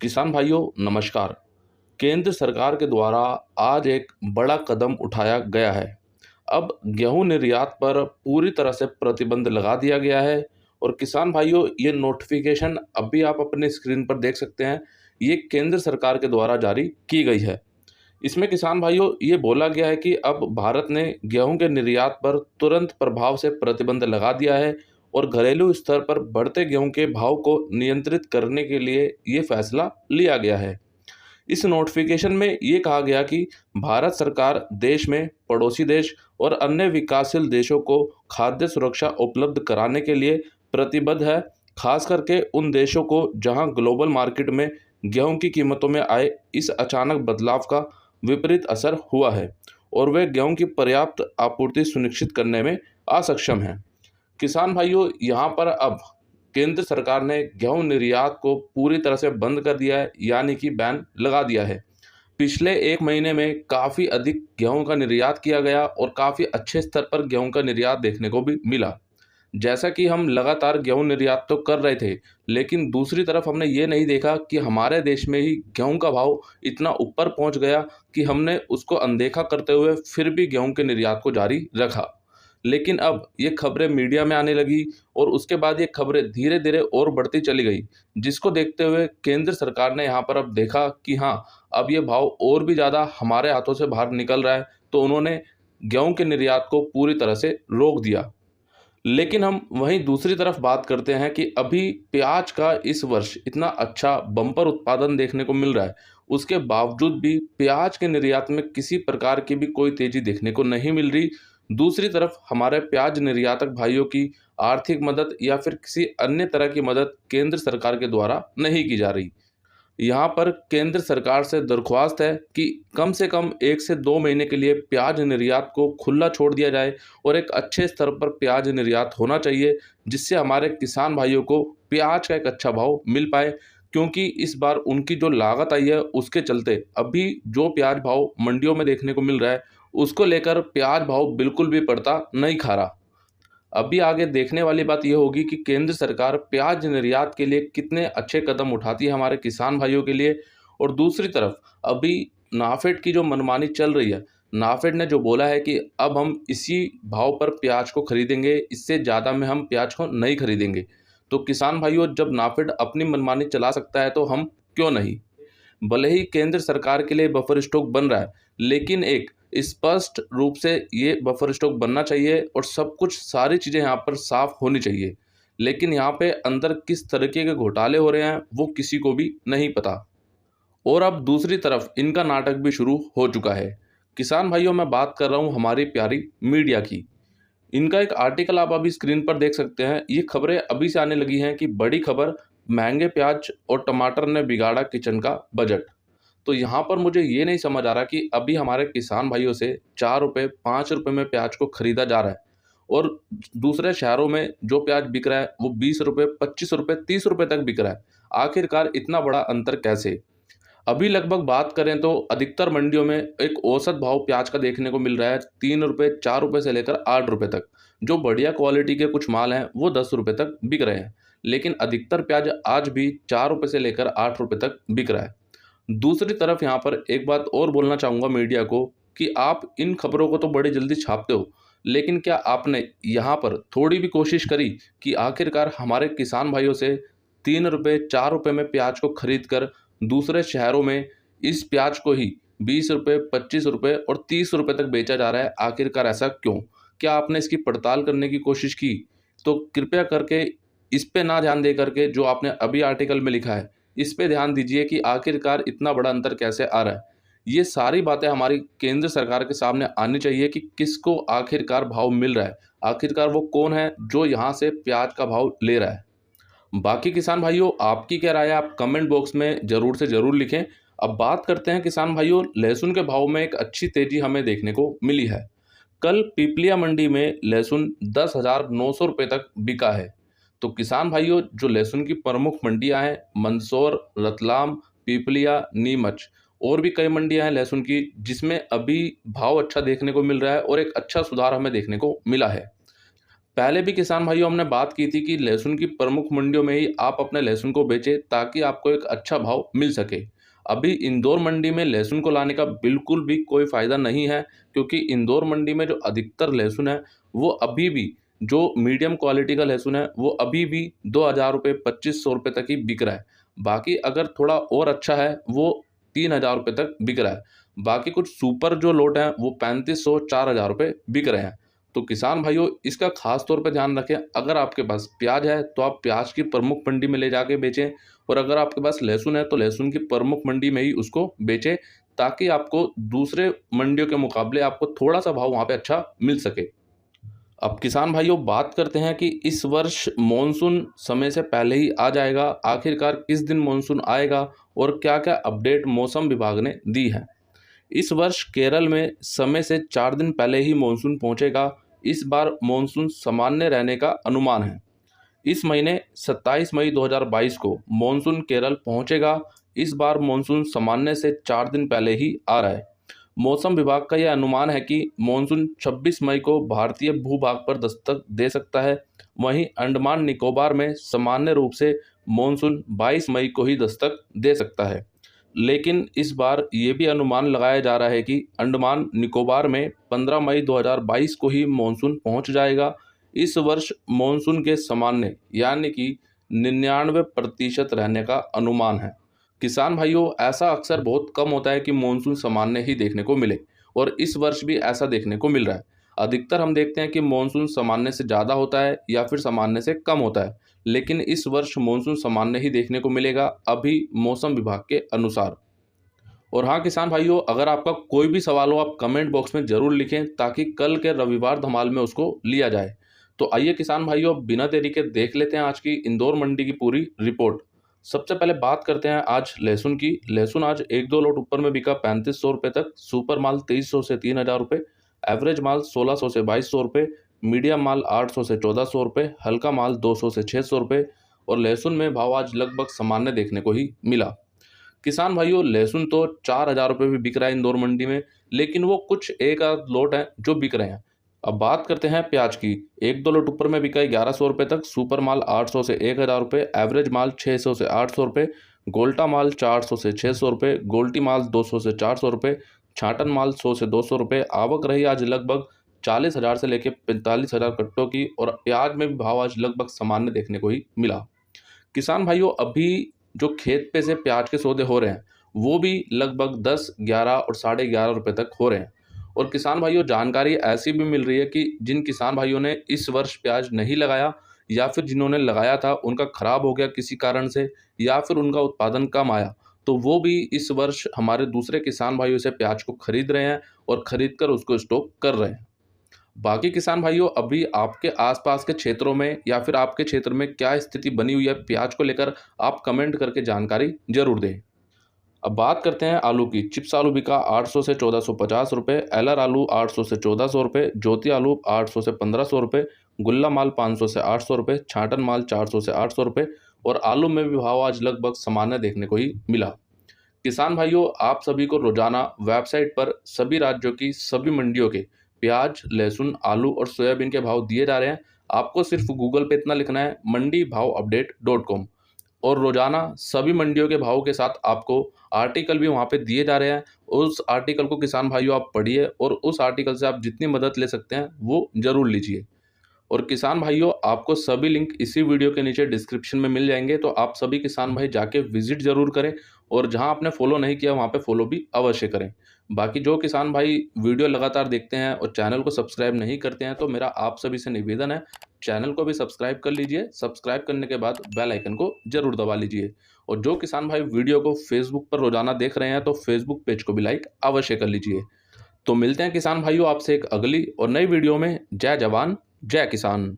किसान भाइयों नमस्कार। केंद्र सरकार के द्वारा आज एक बड़ा कदम उठाया गया है। अब गेहूं निर्यात पर पूरी तरह से प्रतिबंध लगा दिया गया है। और किसान भाइयों, ये नोटिफिकेशन अभी आप अपने स्क्रीन पर देख सकते हैं। ये केंद्र सरकार के द्वारा जारी की गई है। इसमें किसान भाइयों ये बोला गया है कि अब भारत ने गेहूं के निर्यात पर तुरंत प्रभाव से प्रतिबंध लगा दिया है और घरेलू स्तर पर बढ़ते गेहूं के भाव को नियंत्रित करने के लिए ये फैसला लिया गया है। इस नोटिफिकेशन में ये कहा गया कि भारत सरकार देश में पड़ोसी देश और अन्य विकासशील देशों को खाद्य सुरक्षा उपलब्ध कराने के लिए प्रतिबद्ध है, खास करके उन देशों को जहां ग्लोबल मार्केट में गेहूं की कीमतों में आए इस अचानक बदलाव का विपरीत असर हुआ है और वे गेहूं की पर्याप्त आपूर्ति सुनिश्चित करने में असक्षम हैं। किसान भाइयों, यहाँ पर अब केंद्र सरकार ने गेहूं निर्यात को पूरी तरह से बंद कर दिया है, यानी कि बैन लगा दिया है। पिछले एक महीने में काफ़ी अधिक गेहूं का निर्यात किया गया और काफ़ी अच्छे स्तर पर गेहूं का निर्यात देखने को भी मिला। जैसा कि हम लगातार गेहूं निर्यात तो कर रहे थे, लेकिन दूसरी तरफ हमने ये नहीं देखा कि हमारे देश में ही गेहूं का भाव इतना ऊपर पहुंच गया कि हमने उसको अनदेखा करते हुए फिर भी गेहूं के निर्यात को जारी रखा। लेकिन अब ये खबरें मीडिया में आने लगी और उसके बाद ये खबरें धीरे धीरे और बढ़ती चली गई, जिसको देखते हुए केंद्र सरकार ने यहाँ पर अब देखा कि हाँ, अब ये भाव और भी ज़्यादा हमारे हाथों से बाहर निकल रहा है, तो उन्होंने गेहूं के निर्यात को पूरी तरह से रोक दिया। लेकिन हम वहीं दूसरी तरफ बात करते हैं कि अभी प्याज का इस वर्ष इतना अच्छा बम्पर उत्पादन देखने को मिल रहा है, उसके बावजूद भी प्याज के निर्यात में किसी प्रकार की भी कोई तेजी देखने को नहीं मिल रही। दूसरी तरफ हमारे प्याज निर्यातक भाइयों की आर्थिक मदद या फिर किसी अन्य तरह की मदद केंद्र सरकार के द्वारा नहीं की जा रही। यहाँ पर केंद्र सरकार से दरख्वास्त है कि कम से कम 1 से 2 महीने के लिए प्याज निर्यात को खुला छोड़ दिया जाए और एक अच्छे स्तर पर प्याज निर्यात होना चाहिए, जिससे हमारे किसान भाइयों को प्याज का एक अच्छा भाव मिल पाए। क्योंकि इस बार उनकी जो लागत आई है उसके चलते अभी जो प्याज भाव मंडियों में देखने को मिल रहा है, उसको लेकर प्याज भाव बिल्कुल भी पड़ता नहीं खा रहा। अभी आगे देखने वाली बात यह होगी कि केंद्र सरकार प्याज निर्यात के लिए कितने अच्छे कदम उठाती है हमारे किसान भाइयों के लिए। और दूसरी तरफ अभी नाफेड की जो मनमानी चल रही है, नाफेड ने जो बोला है कि अब हम इसी भाव पर प्याज को खरीदेंगे, इससे ज़्यादा में हम प्याज को नहीं खरीदेंगे। तो किसान भाइयों, जब नाफेड अपनी मनमानी चला सकता है तो हम क्यों नहीं। भले ही केंद्र सरकार के लिए बफर स्टॉक बन रहा है, लेकिन एक स्पष्ट रूप से ये बफर स्टॉक बनना चाहिए और सब कुछ सारी चीज़ें यहाँ पर साफ होनी चाहिए। लेकिन यहाँ पे अंदर किस तरीके के घोटाले हो रहे हैं वो किसी को भी नहीं पता। और अब दूसरी तरफ इनका नाटक भी शुरू हो चुका है। किसान भाइयों, मैं बात कर रहा हूँ हमारी प्यारी मीडिया की। इनका एक आर्टिकल आप अभी स्क्रीन पर देख सकते हैं। ये खबरें अभी से आने लगी हैं कि बड़ी खबर, महंगे प्याज और टमाटर ने बिगाड़ा किचन का बजट। तो यहाँ पर मुझे ये नहीं समझ आ रहा कि अभी हमारे किसान भाइयों से 4 रुपये 5 रुपये में प्याज को खरीदा जा रहा है और दूसरे शहरों में जो प्याज बिक रहा है वो 20 रुपये 25 रुपये 30 रुपये तक बिक रहा है। आखिरकार इतना बड़ा अंतर कैसे। अभी लगभग बात करें तो अधिकतर मंडियों में एक औसत भाव प्याज का देखने को मिल रहा है 3 रुपये 4 रुपये से लेकर 8 रुपये तक। जो बढ़िया क्वालिटी के कुछ माल हैं वो 10 रुपये तक बिक रहे हैं, लेकिन अधिकतर प्याज आज भी 4 रुपये से लेकर 8 रुपये तक बिक रहा है। दूसरी तरफ यहाँ पर एक बात और बोलना चाहूँगा मीडिया को कि आप इन खबरों को तो बड़ी जल्दी छापते हो, लेकिन क्या आपने यहाँ पर थोड़ी भी कोशिश करी कि आखिरकार हमारे किसान भाइयों से 3 रुपये 4 रुपये में प्याज को खरीद कर दूसरे शहरों में इस प्याज को ही 20 रुपये 25 रुपये और 30 रुपये तक बेचा जा रहा है। आखिरकार ऐसा क्यों। क्या आपने इसकी पड़ताल करने की कोशिश की। तो कृपया करके इस पे ना ध्यान दे करके जो आपने अभी आर्टिकल में लिखा है, इस पे ध्यान दीजिए कि आखिरकार इतना बड़ा अंतर कैसे आ रहा है। ये सारी बातें हमारी केंद्र सरकार के सामने आनी चाहिए कि किसको आखिरकार भाव मिल रहा है, आखिरकार वो कौन है जो यहाँ से प्याज का भाव ले रहा है। बाकी किसान भाइयों, आपकी क्या राय है, आप कमेंट बॉक्स में ज़रूर से ज़रूर लिखें। अब बात करते हैं किसान भाइयों, लहसुन के भाव में एक अच्छी तेज़ी हमें देखने को मिली है। कल पीपलिया मंडी में लहसुन 10,900 रुपये तक बिका है। तो किसान भाइयों, जो लहसुन की प्रमुख मंडियां हैं, मंदसौर, रतलाम, पीपलिया, नीमच और भी कई मंडियां हैं लहसुन की, जिसमें अभी भाव अच्छा देखने को मिल रहा है और एक अच्छा सुधार हमें देखने को मिला है। पहले भी किसान भाइयों हमने बात की थी कि लहसुन की प्रमुख मंडियों में ही आप अपने लहसुन को बेचें ताकि आपको एक अच्छा भाव मिल सके। अभी इंदौर मंडी में लहसुन को लाने का बिल्कुल भी कोई फ़ायदा नहीं है, क्योंकि इंदौर मंडी में जो अधिकतर लहसुन है वो अभी भी, जो मीडियम क्वालिटी का लहसुन है वो अभी भी 2,000 रुपये 2,500 रुपये तक ही बिक रहा है। बाकी अगर थोड़ा और अच्छा है वो 3,000 रुपये तक बिक रहा है। बाकी कुछ सुपर जो लोट हैं वो 3,500 4,000 रुपये बिक रहे हैं। तो किसान भाइयों इसका खास तौर पे ध्यान रखें, अगर आपके पास प्याज है तो आप प्याज की प्रमुख मंडी में ले जाके बेचें, और अगर आपके पास लहसुन है तो लहसुन की प्रमुख मंडी में ही उसको बेचें, ताकि आपको दूसरे मंडियों के मुकाबले आपको थोड़ा सा भाव वहाँ पे अच्छा मिल सके। अब किसान भाइयों बात करते हैं कि इस वर्ष मॉनसून समय से पहले ही आ जाएगा, आखिरकार किस दिन मॉनसून आएगा और क्या क्या अपडेट मौसम विभाग ने दी है। इस वर्ष केरल में समय से 4 दिन पहले ही मानसून पहुंचेगा। इस बार मानसून सामान्य रहने का अनुमान है। इस महीने 27 मई 2022 को मानसून केरल पहुंचेगा। इस बार मानसून सामान्य से 4 दिन पहले ही आ रहा है। मौसम विभाग का यह अनुमान है कि मानसून 26 मई को भारतीय भूभाग पर दस्तक दे सकता है। वहीं अंडमान निकोबार में सामान्य रूप से मानसून 22 मई को ही दस्तक दे सकता है। लेकिन इस बार ये भी अनुमान लगाया जा रहा है कि अंडमान निकोबार में 15 मई 2022 को ही मानसून पहुंच जाएगा। इस वर्ष मानसून के सामान्य यानी कि 99% रहने का अनुमान है। किसान भाइयों ऐसा अक्सर बहुत कम होता है कि मानसून सामान्य ही देखने को मिले, और इस वर्ष भी ऐसा देखने को मिल रहा है। अधिकतर हम देखते हैं कि मानसून सामान्य से ज़्यादा होता है या फिर सामान्य से कम होता है, लेकिन इस वर्ष मानसून सामान्य ही देखने को मिलेगा अभी मौसम विभाग के अनुसार। और हाँ किसान भाइयों, अगर आपका कोई भी सवाल हो आप कमेंट बॉक्स में ज़रूर लिखें, ताकि कल के रविवार धमाल में उसको लिया जाए। तो आइए किसान भाइयों बिना देरी के देख लेते हैं आज की इंदौर मंडी की पूरी रिपोर्ट। सबसे पहले बात करते हैं आज लहसुन की। लहसुन आज एक दो लोट ऊपर में बिका 3,500 रुपये तक, सुपर माल 2,300 से 3,000 रुपये, एवरेज माल 1,600 से 2,200 रुपये, मीडियम माल 800 से 1,400 रुपये, हल्का माल 200 से 600 रुपये। और लहसुन में भाव आज लगभग सामान्य देखने को ही मिला। किसान भाइयों लहसुन तो 4,000 रुपये भी बिक रहा है इंदौर मंडी में, लेकिन वो कुछ एक आध लोट हैं जो बिक रहे हैं। अब बात करते हैं प्याज की। एक दो लोट ऊपर में बिका है 1,100 रुपये तक, सुपर माल 800 से 1,000 रुपये, एवरेज माल 600 से 800 रुपये, गोल्टा माल 400 से 600 रुपये, गोल्टी माल 200 से 400 रुपये, छाटन माल 100 से 200 रुपये। आवक रही आज लगभग 40,000 से लेकर 45,000 कट्टों की, और प्याज में भी भाव आज लगभग सामान्य देखने को ही मिला। किसान भाइयों अभी जो खेत पे से प्याज के सौदे हो रहे हैं वो भी लगभग 10, 11 और 11.5 रुपये तक हो रहे हैं। और किसान भाइयों जानकारी ऐसी भी मिल रही है कि जिन किसान भाइयों ने इस वर्ष प्याज नहीं लगाया, या फिर जिन्होंने लगाया था उनका खराब हो गया किसी कारण से, या फिर उनका उत्पादन कम आया, तो वो भी इस वर्ष हमारे दूसरे किसान भाइयों से प्याज को खरीद रहे हैं और खरीद कर उसको स्टॉक कर रहे हैं। बाकी किसान भाइयों अभी आपके आसपास के क्षेत्रों में या फिर आपके क्षेत्र में क्या स्थिति बनी हुई है प्याज को लेकर, आप कमेंट करके जानकारी जरूर दें। अब बात करते हैं आलू की। चिप्स आलू बिका 800 से 1,450 रुपये, एलआर आलू 800 से 1,400 रुपये, ज्योति आलू 800 से 1,500 रुपये, गुल्ला माल 500 से 800 रुपये, छाटन माल 400 से 800 रुपये। और आलू में भी भाव आज लगभग सामान्य देखने को ही मिला। किसान भाइयों आप सभी को रोजाना वेबसाइट पर सभी राज्यों की सभी मंडियों के प्याज, लहसुन, आलू और सोयाबीन के भाव दिए जा रहे हैं। आपको सिर्फ गूगल पे इतना लिखना है मंडी-भाव-अपडेट.com, और रोजाना सभी मंडियों के भाव के साथ आपको आर्टिकल भी वहाँ पे दिए जा रहे हैं। उस आर्टिकल को किसान भाइयों आप पढ़िए, और उस आर्टिकल से आप जितनी मदद ले सकते हैं वो जरूर लीजिए। और किसान भाइयों आपको सभी लिंक इसी वीडियो के नीचे डिस्क्रिप्शन में मिल जाएंगे, तो आप सभी किसान भाई जाके विजिट जरूर करें, और जहां आपने फॉलो नहीं किया वहां पे फॉलो भी अवश्य करें। बाकी जो किसान भाई वीडियो लगातार देखते हैं और चैनल को सब्सक्राइब नहीं करते हैं, तो मेरा आप सभी से निवेदन है चैनल को भी सब्सक्राइब कर लीजिए। सब्सक्राइब करने के बाद बेल आइकन को जरूर दबा लीजिए। और जो किसान भाई वीडियो को फेसबुक पर रोजाना देख रहे हैं तो फेसबुक पेज को भी लाइक अवश्य कर लीजिए। तो मिलते हैं किसान भाइयों आपसे एक अगली और नई वीडियो में। जय जवान जय किसान।